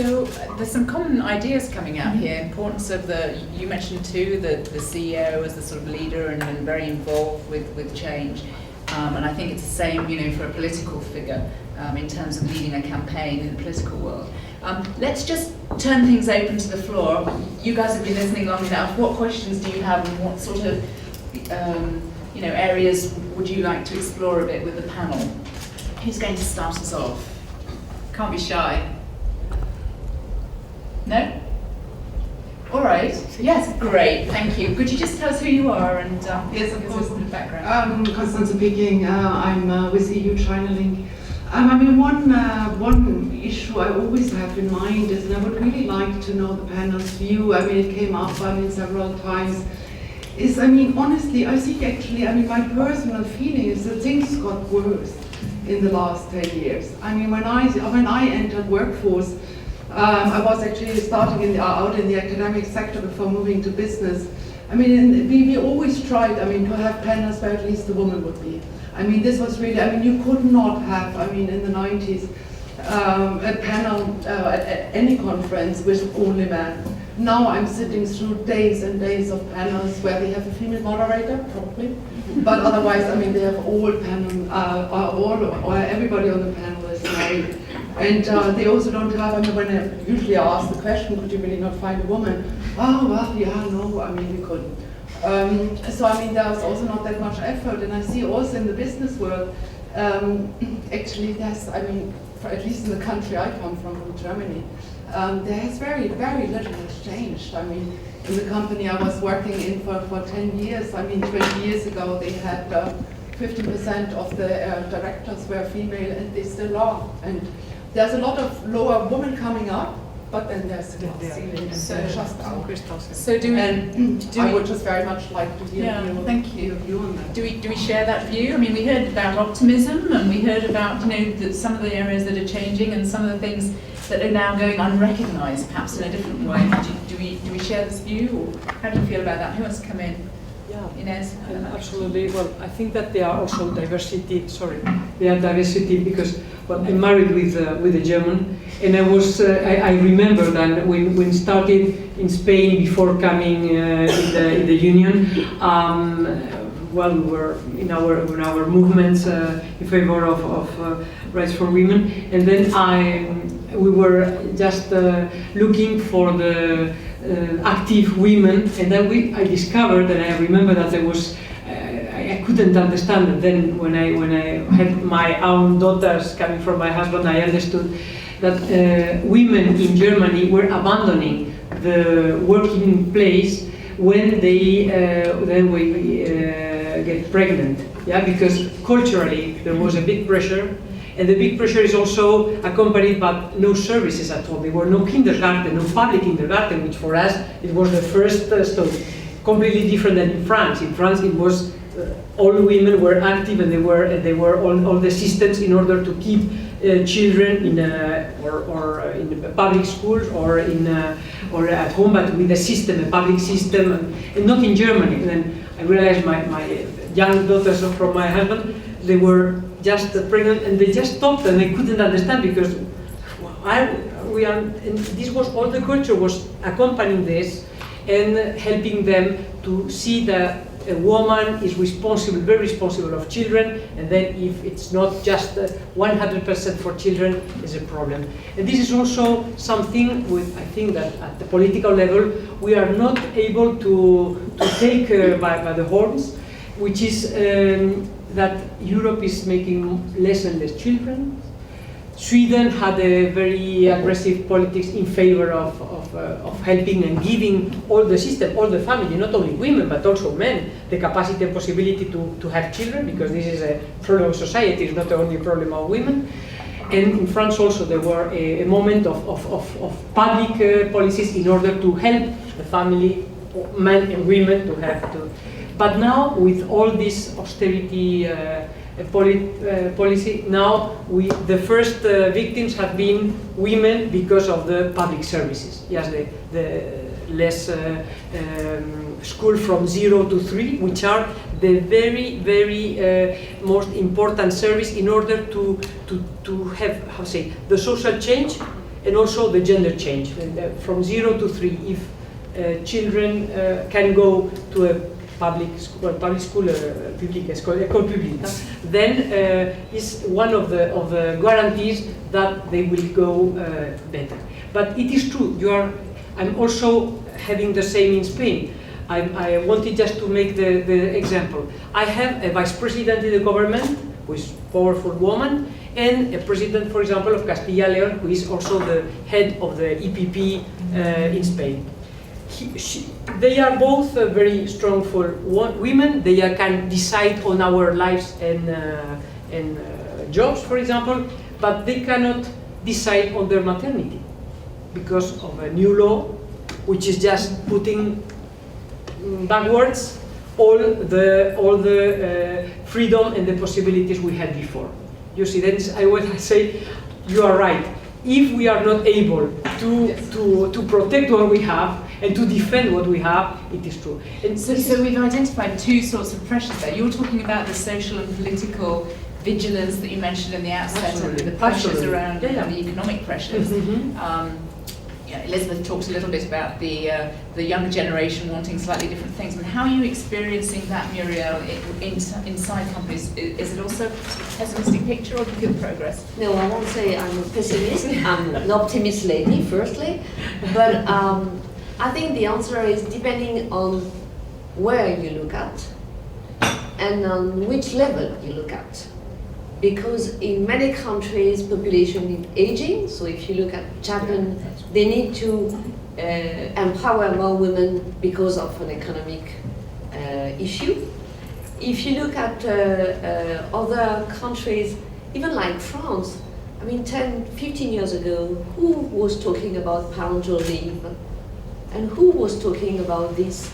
So there's some common ideas coming out here. Importance of you mentioned too, the CEO as the sort of leader and very involved with change. And I think it's the same, for a political figure in terms of leading a campaign in the political world. Let's just turn things open to the floor. You guys have been listening long enough. What questions do you have, and what sort of areas would you like to explore a bit with the panel? Who's going to start us off? Can't be shy. No? All right. Yes, great. Thank you. Could you just tell us who you are and yes, of course. The background? Constance speaking. I'm with EU China Link. One issue I always have in mind is, and I would really like to know the panel's view. It came up several times. Honestly, I think actually, my personal feeling is that things got worse in the last 10 years. When I entered workforce, I was actually starting out in the academic sector before moving to business. We always tried, to have panels where at least the woman would be. This was really, you could not have, in the 90s, a panel at any conference with only men. Now I'm sitting through days and days of panels where they have a female moderator, probably, but otherwise, they have all panel, or everybody on the panel is married. And they also don't have, when I usually ask the question, could you really not find a woman? Oh, well, yeah, no, we couldn't. So there's also not that much effort, and I see also in the business world, actually there's, at least in the country I come from Germany, there has very, very little has changed. In the company I was working in for 10 years, 20 years ago they had 50% of the directors were female, and they still are. And there's a lot of lower women coming up, but then there's the ceiling, so just out. So I would just very much like to hear your view on that. Do we share that view? We heard about optimism, and we heard about that some of the areas that are changing, and some of the things that are now going unrecognised, perhaps in a different way. Do we share this view, or how do you feel about that? Who wants to come in? Yeah, Inez? absolutely. Well, I think that there are also diversity. There are diversity because I'm married with a German, and I remember that when started in Spain before coming in the Union. We were in our movements in favor of rights for women, and then we were just looking for the active women, and then I discovered, and I remember that there was I couldn't understand it. Then when I had my own daughters coming from my husband, I understood that women in Germany were abandoning the working place when they get pregnant. Yeah, because culturally there was a big pressure. And the big pressure is also accompanied by no services at all. There were no kindergarten, no public kindergarten, which for us it was the first step. Completely different than in France. In France, it was all women were active, and they were all the systems in order to keep children in in public schools or at home, but with a system, a public system, and not in Germany. And then I realized my young daughters from my husband, they were just pregnant, and they just stopped, and I couldn't understand because and this was all the culture was accompanying this and helping them to see that a woman is responsible, very responsible of children, and then if it's not just 100% for children, is a problem. And this is also something I think that at the political level we are not able to take by the horns, which is that Europe is making less and less children. Sweden had a very aggressive politics in favor of helping and giving all the system, all the family, not only women but also men, the capacity and possibility to have children, because this is a problem of society, it's not only a problem of women. And in France also there were a moment of public policies in order to help the family, men and women, to have to. But now with all this austerity policy, now the first victims have been women because of the public services. Yes, the less school from 0 to 3, which are the very, very most important service in order to have, the social change and also the gender change. From 0 to 3, if children can go to a public school, école publique, then is one of the guarantees that they will go better. But it is true, I'm also having the same in Spain. I wanted just to make the example. I have a vice president in the government, who is a powerful woman, and a president, for example, of Castilla y León, who is also the head of the EPP in Spain. They are both very strong for women. They can decide on our lives and jobs, for example, but they cannot decide on their maternity because of a new law, which is just putting backwards all the freedom and the possibilities we had before. You see, that is, I would say, you are right. If we are not able to protect what we have and to defend what we have, it is true. And so we've identified two sorts of pressures there. You're talking about the social and political vigilance that you mentioned in the outset, and the pressures around the economic pressures. Elizabeth talked a little bit about the younger generation wanting slightly different things. And how are you experiencing that, Muriel, inside companies? Is it also a pessimistic picture, or do you feel progress? No, I won't say I'm a pessimist. I'm an optimist lady, firstly. But I think the answer is depending on where you look at and on which level you look at. Because in many countries, population is aging. So if you look at Japan, they need to empower more women because of an economic issue. If you look at other countries, even like France, I mean, 10, 15 years ago, who was talking about parental leave? And who was talking about these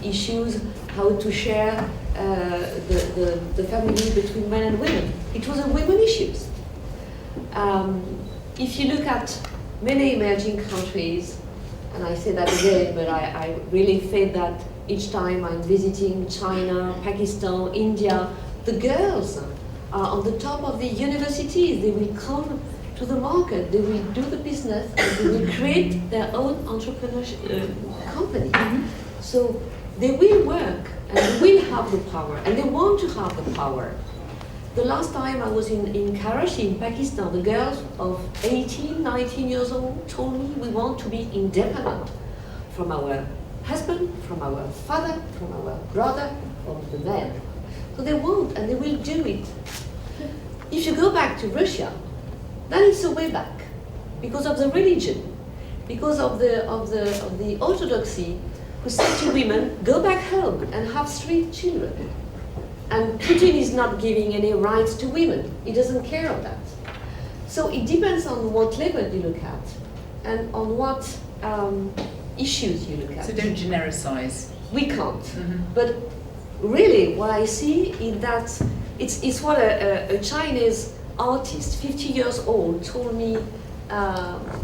issues, how to share the family between men and women? It was a women issues. If you look at many emerging countries, and I say that again, but I really feel that each time I'm visiting China, Pakistan, India, the girls are on the top of the universities. They will come to the market, they will do the business, and they will create their own entrepreneurship company. So they will work, and they will have the power, and they want to have the power. The last time I was in Karachi, in Pakistan, the girls of 18, 19 years old told me we want to be independent from our husband, from our father, from our brother, from the man. So they want, and they will do it. If you go back to Russia, then it's a way back, because of the religion, because of the orthodoxy, who said to women, go back home and have 3 children. And Putin is not giving any rights to women. He doesn't care of that. So it depends on what level you look at and on what issues you look at. So don't genericize. We can't. But really, what I see is that it's what a Chinese artist, 50 years old, told me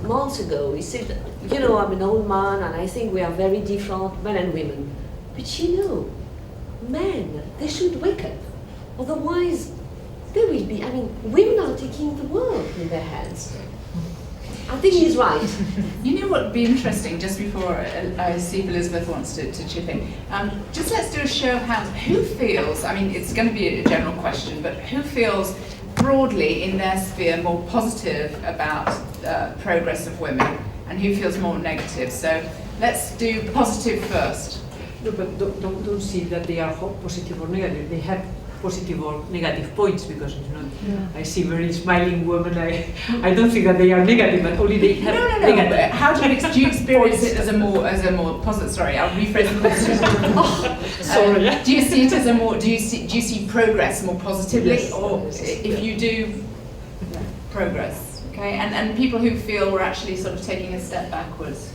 months ago. He said, you know, I'm an old man and I think we are very different, men and women. But you know, men, they should wake up. Otherwise, they will be, I mean, women are taking the world in their hands. I think he's right. You know what would be interesting, just before I see if Elizabeth wants to chip in, just let's do a show of hands. Who feels, I mean, it's going to be a general question, but who feels broadly in their sphere more positive about progress of women, and who feels more negative? So let's do positive first. No, but don't see that they are positive or negative. They have positive or negative points, because it's not. Yeah. I see very smiling women. I don't think that they are negative, but only they have negative. But how do you experience it as a more positive? Sorry, I'll rephrase the question. Sorry. Do you see it as a more? Do you see progress more positively, yes, or if you do progress? Okay, and people who feel we're actually sort of taking a step backwards.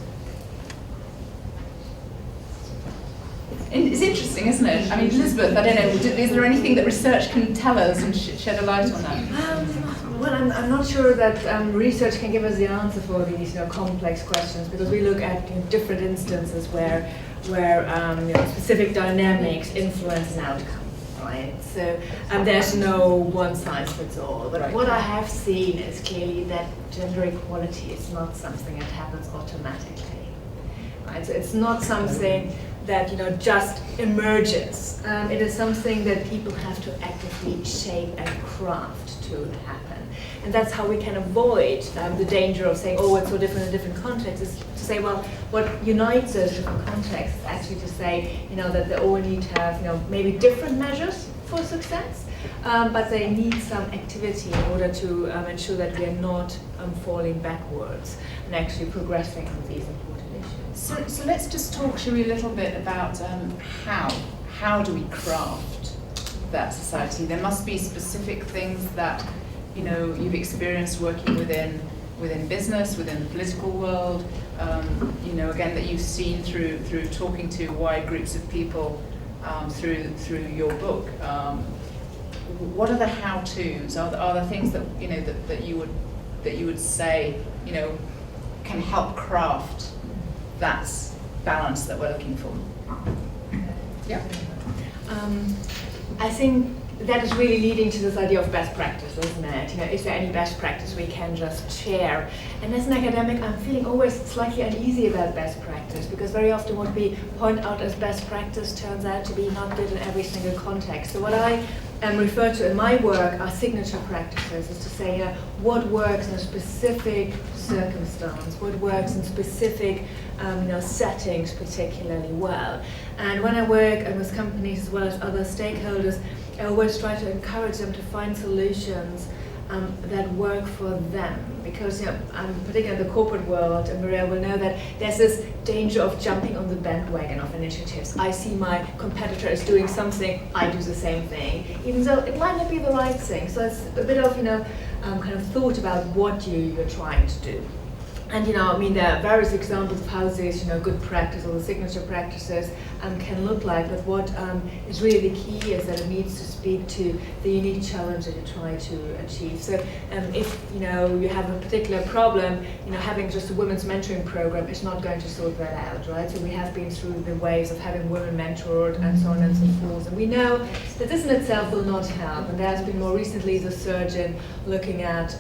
It's interesting, isn't it? I mean, Elizabeth, I don't know, is there anything that research can tell us and shed a light on that? Well, I'm not sure that research can give us the answer for these complex questions, because we look at different instances where specific dynamics influence an outcome. right? So there's no one size fits all. But Right. what I have seen is clearly that gender equality is not something that happens automatically, right? So it's not something that just emerges. It is something that people have to actively shape and craft to happen. And that's how we can avoid the danger of saying, oh, it's so different in different contexts, is to say, well, what unites those different contexts is actually to say, that they all need to have, maybe different measures for success, but they need some activity in order to ensure that we are not falling backwards and actually progressing on these important issues. So let's just talk, shall we, a little bit about how do we craft that society? There must be specific things that you've experienced working within business, within the political world, again that you've seen through talking to wide groups of people through your book. What are the how-tos? Are there things that that you would say can help craft that balance that we're looking for? Yeah. I think that is really leading to this idea of best practice, isn't it? Is there any best practice we can just share? And as an academic, I'm feeling always slightly uneasy about best practice, because very often what we point out as best practice turns out to be not good in every single context. So what I refer to in my work are signature practices, is to say what works in a specific circumstance, what works in specific settings particularly well. And when I work with companies as well as other stakeholders, I always try to encourage them to find solutions that work for them. Because particularly in the corporate world, and Maria will know that there's this danger of jumping on the bandwagon of initiatives. I see my competitor is doing something, I do the same thing, even though it might not be the right thing. So it's a bit of kind of thought about what you're trying to do. And there are various examples of how these good practice or the signature practices can look like, but what is really the key is that it needs to speak to the unique challenge that you try to achieve. So if you have a particular problem, having just a women's mentoring program is not going to sort that out, right? So we have been through the waves of having women mentored and so on and so forth, and we know that this in itself will not help. And there has been more recently the surge in looking at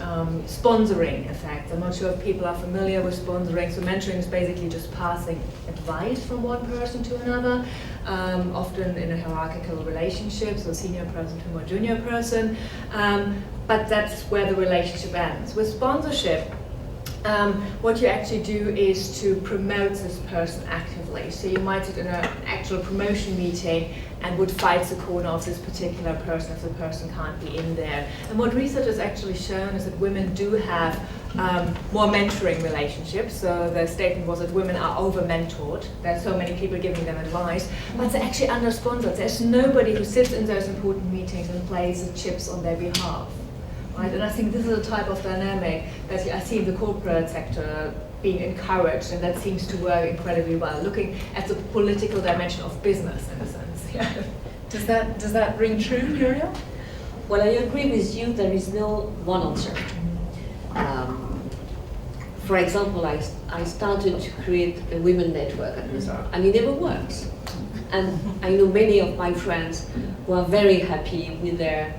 sponsoring effects. I'm not sure if people are familiar with sponsoring. So mentoring is basically just passing advice from one person to another, often in a hierarchical relationship, so senior person to more junior person, but that's where the relationship ends. With sponsorship, what you actually do is to promote this person actively. So you might sit in an actual promotion meeting and would fight the corner of this particular person if the person can't be in there. And what research has actually shown is that women do have more mentoring relationships. So the statement was that women are over-mentored. There's so many people giving them advice, but they're actually under-sponsored. There's nobody who sits in those important meetings and plays the chips on their behalf. Right? And I think this is a type of dynamic that I see in the corporate sector being encouraged, and that seems to work incredibly well, looking at the political dimension of business in a sense. Yeah. Does that ring true, Muriel? Well, I agree with you, there is no one answer. For example, I started to create a women network at Mozart, and it never works. And I know many of my friends who are very happy with their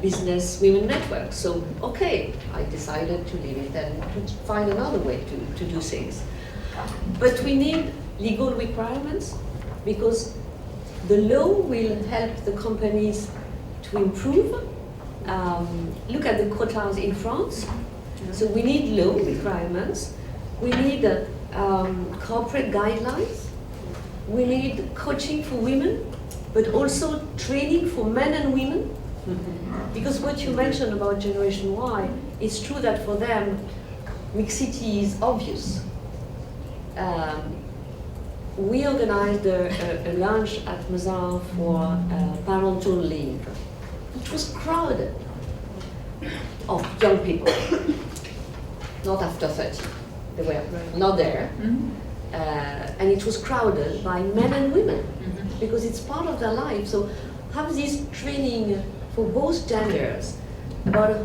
business women network. So, okay, I decided to leave it and to find another way to do things. But we need legal requirements, because the law will help the companies to improve. Look at the quotas in France. So we need law requirements. We need corporate guidelines. We need coaching for women, but also training for men and women. Because what you mentioned about Generation Y, it's true that for them, mixity is obvious. We organized a lunch at Mozart for parental leave. It was crowded of young people, not after 30. They were not there. And it was crowded by men and women, because it's part of their life. So have this training for both genders about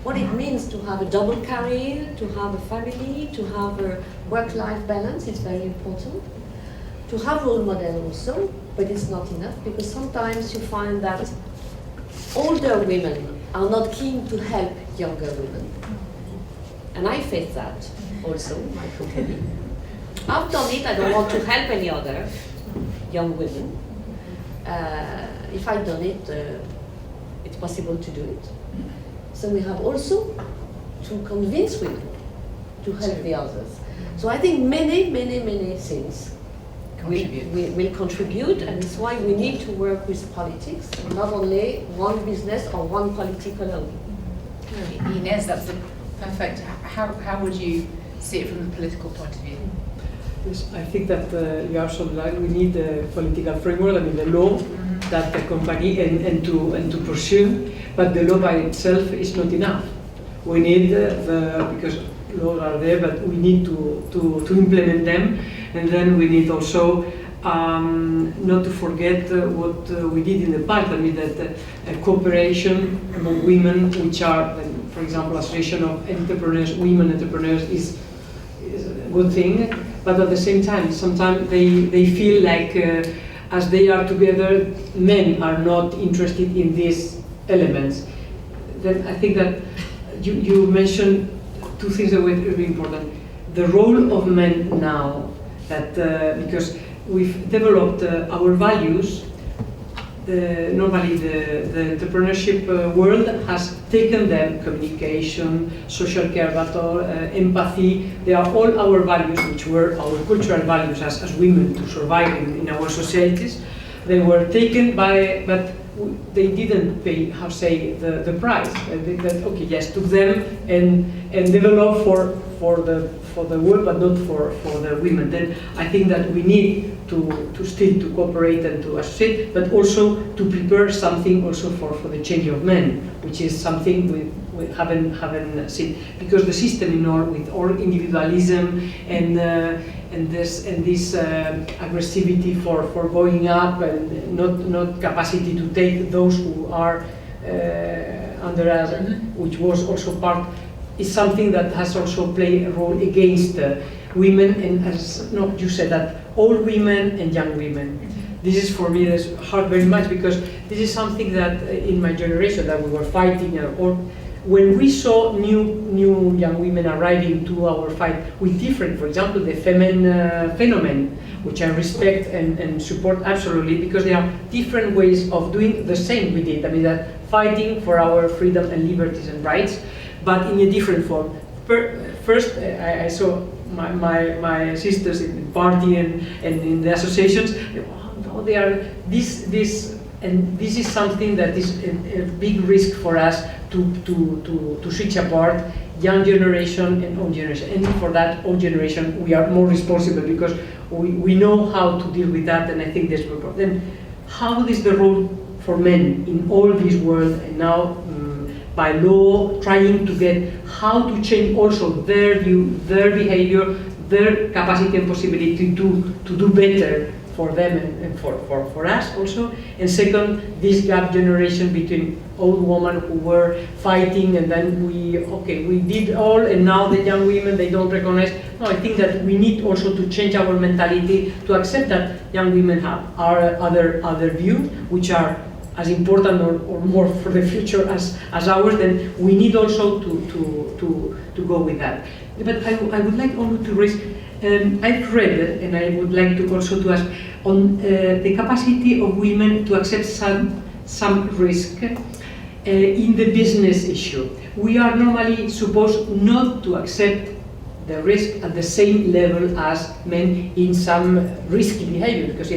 what it means to have a double career, to have a family, to have a work-life balance. It's very important. To have role models also, but it's not enough because sometimes you find that older women are not keen to help younger women. And I face that also in my company. I've done it, I don't want to help any other young women. If I've done it, it's possible to do it. So we have also to convince women to help the others. So I think many things will contribute, and it's why we need to work with politics, and not only one business or one politic alone. Inez, that's perfect. How would you see it from the political point of view? Yes, I think that you're absolutely right. We need a political framework, I mean the law that accompany and to pursue, but the law by itself is not enough. We need because laws are there, but we need to implement them, and then we need also not to forget what we did in the past. I mean that cooperation among women, which are, for example, association of entrepreneurs, women entrepreneurs, is a good thing. But at the same time, sometimes they feel like as they are together, men are not interested in these elements. Then I think that you mentioned two things that were really important. The role of men now, that because we've developed our values, normally the entrepreneurship world has taken them, communication, social care, empathy. They are all our values, which were our cultural values as women to survive in our societies. They were taken by, but they didn't pay, how say, the price. That okay, yes, took them and developed for the world, but not for the women. Then I think that we need to still to cooperate and to associate, but also to prepare something also for the change of men, which is something we haven't seen, because the system with all individualism and this aggressivity for going up and not capacity to take those who are under us, which was also part, is something that has also played a role against women, and as you said, that old women and young women. This is for me that's hard very much, because this is something that in my generation that we were fighting, or when we saw new young women arriving to our fight with different, for example, the feminine phenomenon, which I respect and support absolutely, because there are different ways of doing the same we did. I mean, that fighting for our freedom and liberties and rights, but in a different form. First, I saw my sisters in the party and in the associations. They are this, and this is something that is a big risk for us to switch apart young generation and old generation. And for that old generation, we are more responsible because we know how to deal with that, and I think that's very important. Then, how is the role for men in all this world, and now by law, trying to get how to change also their view, their behavior, their capacity and possibility to do better for them and for us also. And second, this gap generation between old women who were fighting, and then we did all, and now the young women, they don't recognize. No, I think that we need also to change our mentality to accept that young women have other views, which are as important or more for the future as ours. Then we need also to go with that. But I would like also to raise, I've read, and I would like to also to ask, on the capacity of women to accept some risk in the business issue. We are normally supposed not to accept the risk at the same level as men in some risky behavior, because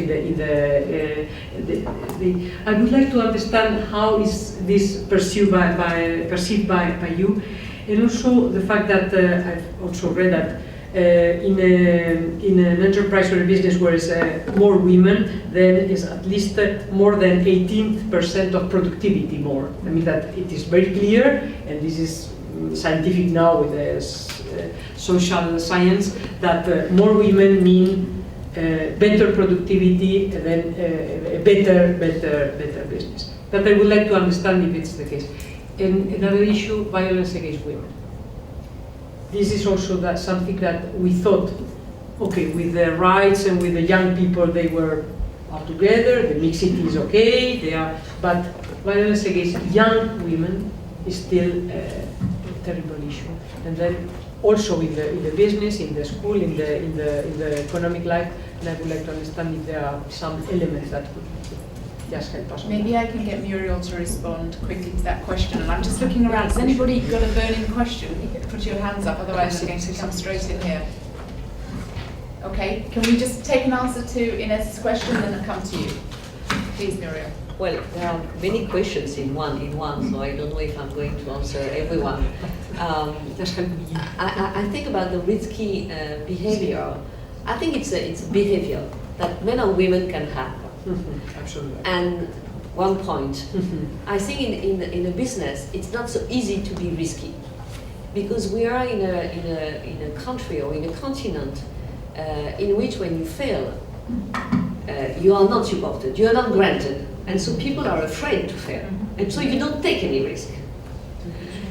I would like to understand how is this perceived by you, and also the fact that I've also read that in an enterprise or a business where it's more women, there is at least more than 18% of productivity more. I mean that it is very clear, and this is scientific now with social science, that more women mean better productivity and then a better business. But I would like to understand if it's the case. And another issue, violence against women. This is also something that we thought, okay, with the rights and with the young people, they were are together, the mixity is okay, they are, but violence against young women is still a terrible issue. And then also in the business, in the school, in the economic life, and I would like to understand if there are some elements that could just help us. Maybe I can get Muriel to respond quickly to that question. And I'm just looking around. Has anybody got a burning question? Put your hands up, otherwise I'm going to come straight in here. Okay, can we just take an answer to Inez's question and then I'll come to you? Please, Muriel. Well, there are many questions in one, so I don't know if I'm going to answer everyone. I think about the risky behavior. I think it's a behavior that men and women can have. Absolutely. And one point, I think in a business, it's not so easy to be risky, because we are in a country or in a continent in which when you fail, you are not supported, you are not granted, and so people are afraid to fail, and so you don't take any risk.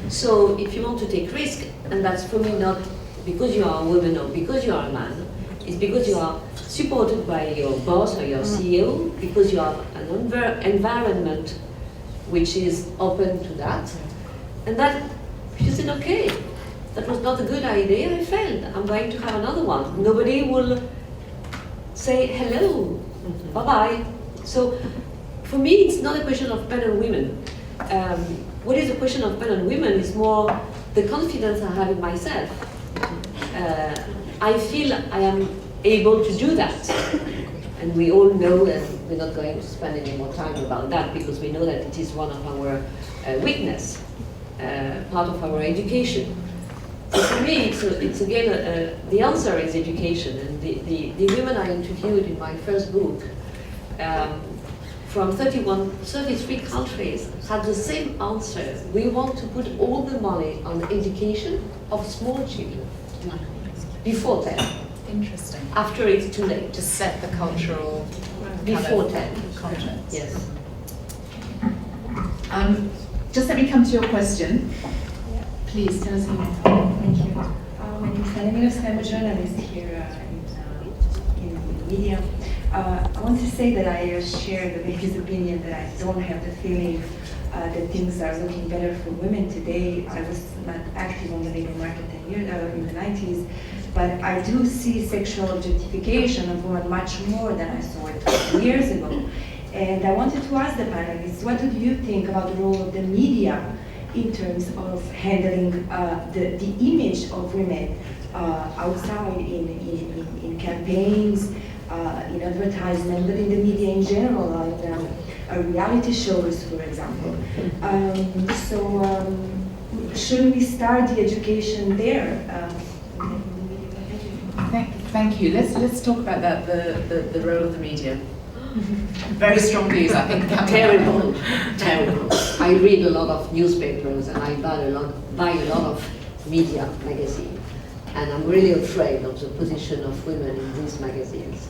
So if you want to take risk, and that's for me not because you are a woman or because you are a man, it's because you are supported by your boss or your CEO, because you have an environment which is open to that, and that you said, okay, that was not a good idea, I failed, I'm going to have another one. Nobody will say hello, bye-bye. So for me, it's not a question of men and women. What is a question of men and women is more the confidence I have in myself. I feel I am able to do that. And we all know, and we're not going to spend any more time about that, because we know that it is one of our weakness, part of our education. So for me, it's again, the answer is education. And the women I interviewed in my first book, from 33 countries, had the same answer. We want to put all the money on the education of small children, before 10. Interesting. After it's too late. To set the cultural Before 10. context. Yes. Just let me come to your question. Please tell us who you are. Thank you. My name is Kalimina, I'm a journalist here in the media. I want to say that I share the baby's opinion that I don't have the feeling that things are looking better for women today. I was not active on the labor market 10 years in the 90s, but I do see sexual objectification of women much more than I saw it 20 years ago. And I wanted to ask the panelists, what do you think about the role of the media in terms of handling the image of women outside in campaigns, in advertisement, but in the media in general, reality shows, for example. Shouldn't we start the education there? Thank you. Let's talk about that. The role of the media. Very strong views, I think. Terrible, terrible. I read a lot of newspapers and I buy a lot of media magazines, and I'm really afraid of the position of women in these magazines.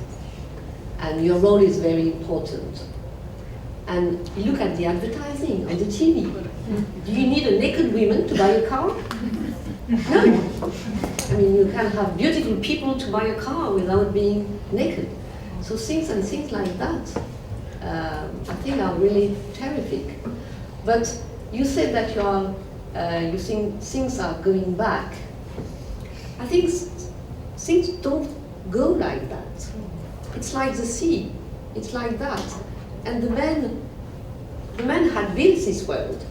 And your role is very important. And you look at the advertising on the TV. Do you need a naked woman to buy a car? No. I mean, you can have beautiful people to buy a car without being naked. So things like that, I think are really terrific. But you said that you think things are going back. I think things don't go like that. It's like the sea. It's like that. And the men had built this world.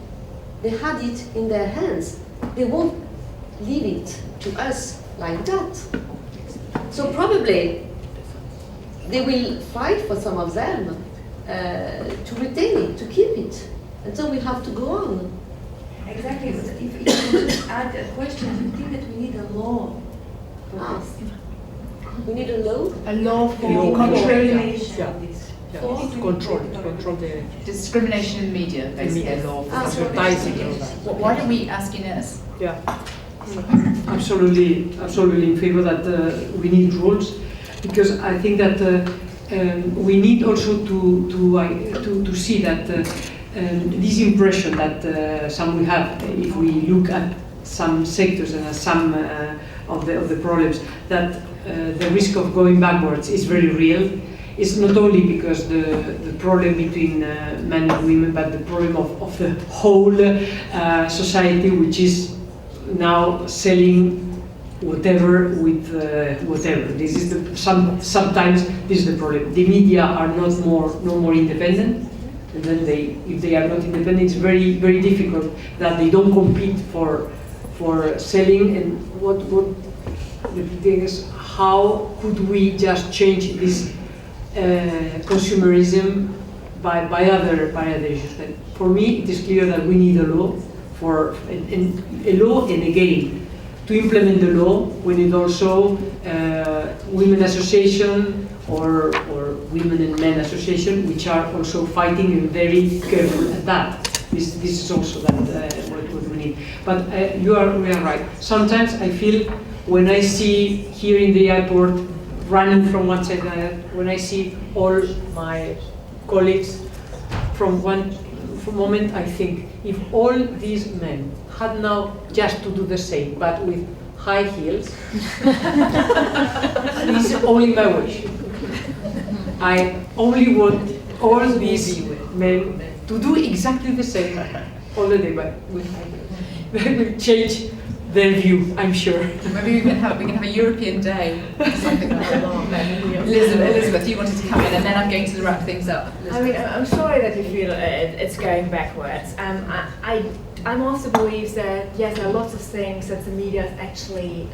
They had it in their hands. They won't leave it to us like that. So probably they will fight for some of them to retain it, to keep it. And so we have to go on. Exactly. But if you just add a question, do you think that we need a law for this? We need a law? A law for Law. controlling Yeah, to control the discrimination in media, basically a law for advertising. Why don't we ask Inez? Yeah, absolutely in favor that we need rules, because I think that we need also to see that this impression that some will have if we look at some sectors and at some of the problems, that the risk of going backwards is very real. it's not only because the problem between men and women, but the problem of the whole society, which is now selling whatever with whatever. This is sometimes this is the problem. The media are no more independent, and then if they are not independent, it's very very difficult that they don't compete for selling. And what the thing is, how could we just change this consumerism by other issues? And for me, it is clear that we need a law and again, to implement the law, we need also women association or women and men association, which are also fighting and very careful at that. This is also what we need. But we are right. Sometimes I feel when I see here in the airport running from one side to another, when I see all my colleagues from one moment, I think if all these men had now just to do the same, but with high heels, this is only my wish. I only want all these men to do exactly the same all the day, but with high heels. They will change their view, I'm sure. Maybe we can have a European day, something like that. Elizabeth, you wanted to come in, and then I'm going to wrap things up. I mean, I'm sorry that you feel it's going backwards. I'm also believes that yes, there are lots of things that the media is actually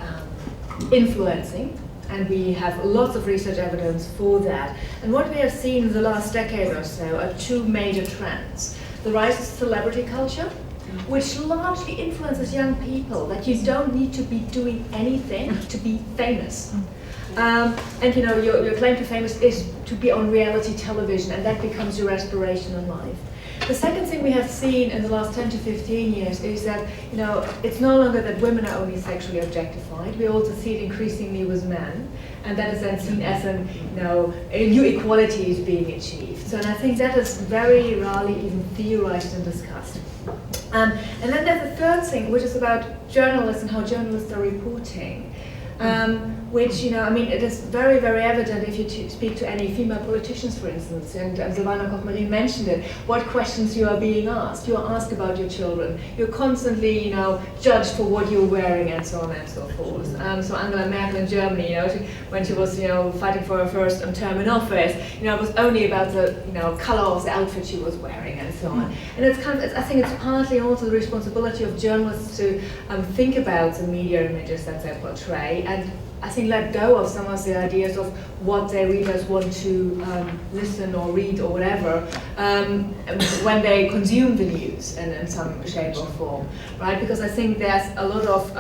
influencing, and we have lots of research evidence for that. And what we have seen in the last decade or so are two major trends: the rise of celebrity culture, which largely influences young people, that you don't need to be doing anything to be famous. And you know, your claim to famous is to be on reality television, and that becomes your aspiration in life. The second thing we have seen in the last 10 to 15 years is that, you know, it's no longer that women are only sexually objectified. We also see it increasingly with men, and that is then seen as a new equality is being achieved. So, and I think that is very rarely even theorized and discussed. And then there's a third thing, which is about journalists and how journalists are reporting. Which, you know, I mean, it is very, very evident if you speak to any female politicians, for instance, and Silvana Koch-Marin mentioned it, what questions you are being asked. You are asked about your children. You're constantly, you know, judged for what you're wearing and so on and so forth. So Angela Merkel in Germany, you know, when she was, you know, fighting for her first term in office, you know, it was only about the, you know, color of the outfit she was wearing and so on. And it's kind of, I think it's partly also the responsibility of journalists to think about the media images that they portray, and I think let go of some of the ideas of what their readers want to listen or read or whatever when they consume the news in some shape or form, right? Because I think there's a lot of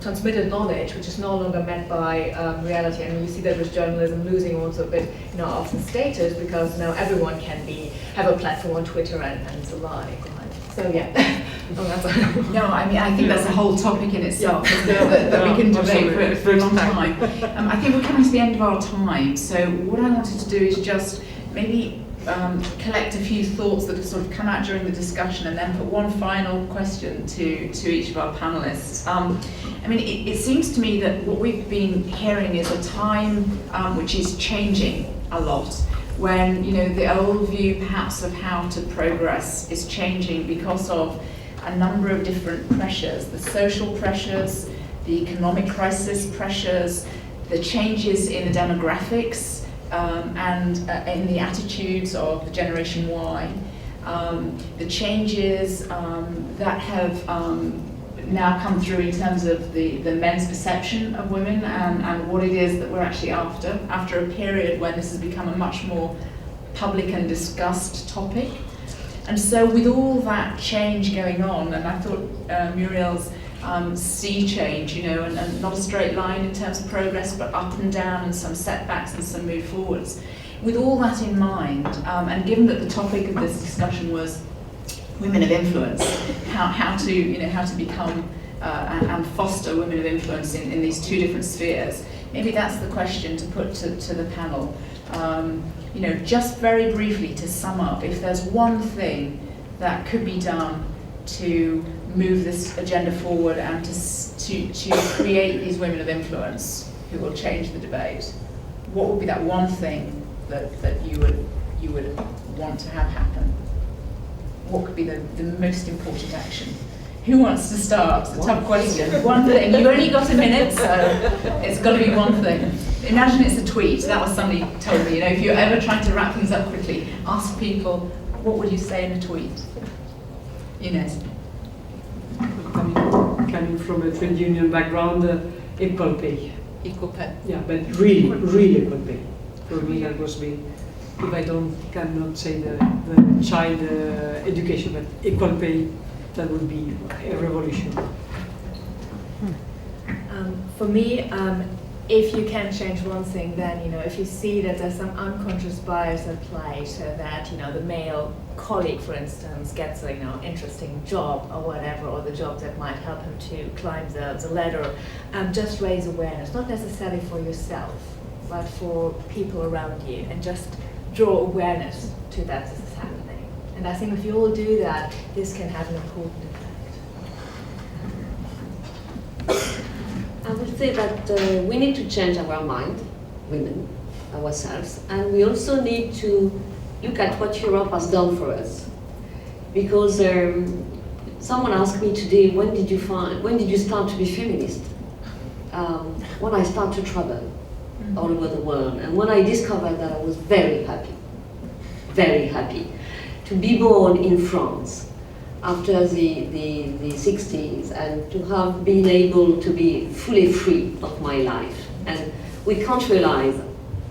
transmitted knowledge which is no longer met by reality, and you see that with journalism losing also a bit, you know, of the status, because now everyone can have a platform on Twitter and the like. So yeah. No, I mean, I think that's a whole topic in itself that we can debate for a long time. I think we're coming to the end of our time, so what I wanted to do is just maybe collect a few thoughts that have sort of come out during the discussion, and then put one final question to each of our panelists. I mean, it seems to me that what we've been hearing is a time which is changing a lot, when, you know, the old view perhaps of how to progress is changing because of a number of different pressures: the social pressures, the economic crisis pressures, the changes in the demographics and in the attitudes of the Generation Y, the changes that have now come through in terms of the men's perception of women and what it is that we're actually after a period when this has become a much more public and discussed topic. And so with all that change going on, and I thought Muriel's sea change, you know, and not a straight line in terms of progress, but up and down, and some setbacks and some move forwards. With all that in mind, and given that the topic of this discussion was women of influence, how to become and foster women of influence in these two different spheres, maybe that's the question to put to the panel. You know, just very briefly to sum up, if there's one thing that could be done to move this agenda forward and to create these women of influence who will change the debate, what would be that one thing that you would want to have happen? What could be the most important action? Who wants to start? It's a tough question. One thing. You've only got a minute, so it's got to be one thing. Imagine it's a tweet. That was somebody told me. You know, if you're ever trying to wrap things up quickly, ask people, what would you say in a tweet? Inez. Coming from a trade union background, equal pay. Equal pay. Yeah, but really equal pay. For me, that was me. If I cannot say the child education, but equal pay, that would be a revolution. For me, if you can change one thing, then, you know, if you see that there's some unconscious bias at play, so that, you know, the male colleague, for instance, gets a, you know, interesting job or whatever, or the job that might help him to climb the ladder, just raise awareness, not necessarily for yourself, but for people around you, and just draw awareness to that this is happening. And I think if you all do that, this can have an important effect. I would say that we need to change our mind, women, ourselves, and we also need to look at what Europe has done for us. Because someone asked me today, when did you start to be feminist? When I started to travel all over the world, and when I discovered that I was very happy to be born in France after the 60s, and to have been able to be fully free of my life. And we can't realize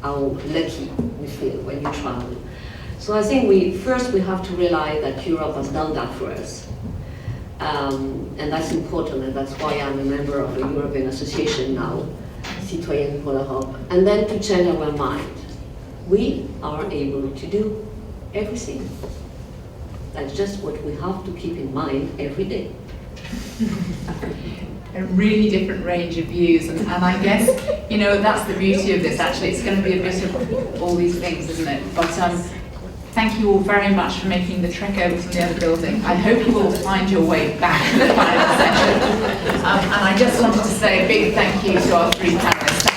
how lucky we feel when you travel. So I think first we have to realize that Europe has done that for us. And that's important, and that's why I'm a member of a European association now, Citoyenne pour l'Europe. And then to change our mind. We are able to do everything. That's just what we have to keep in mind every day. A really different range of views, and I guess, you know, that's the beauty of this. Actually, it's going to be a bit of all these things, isn't it? But thank you all very much for making the trek over from the other building. I hope you will find your way back to the final session. And I just wanted to say a big thank you to our three panelists.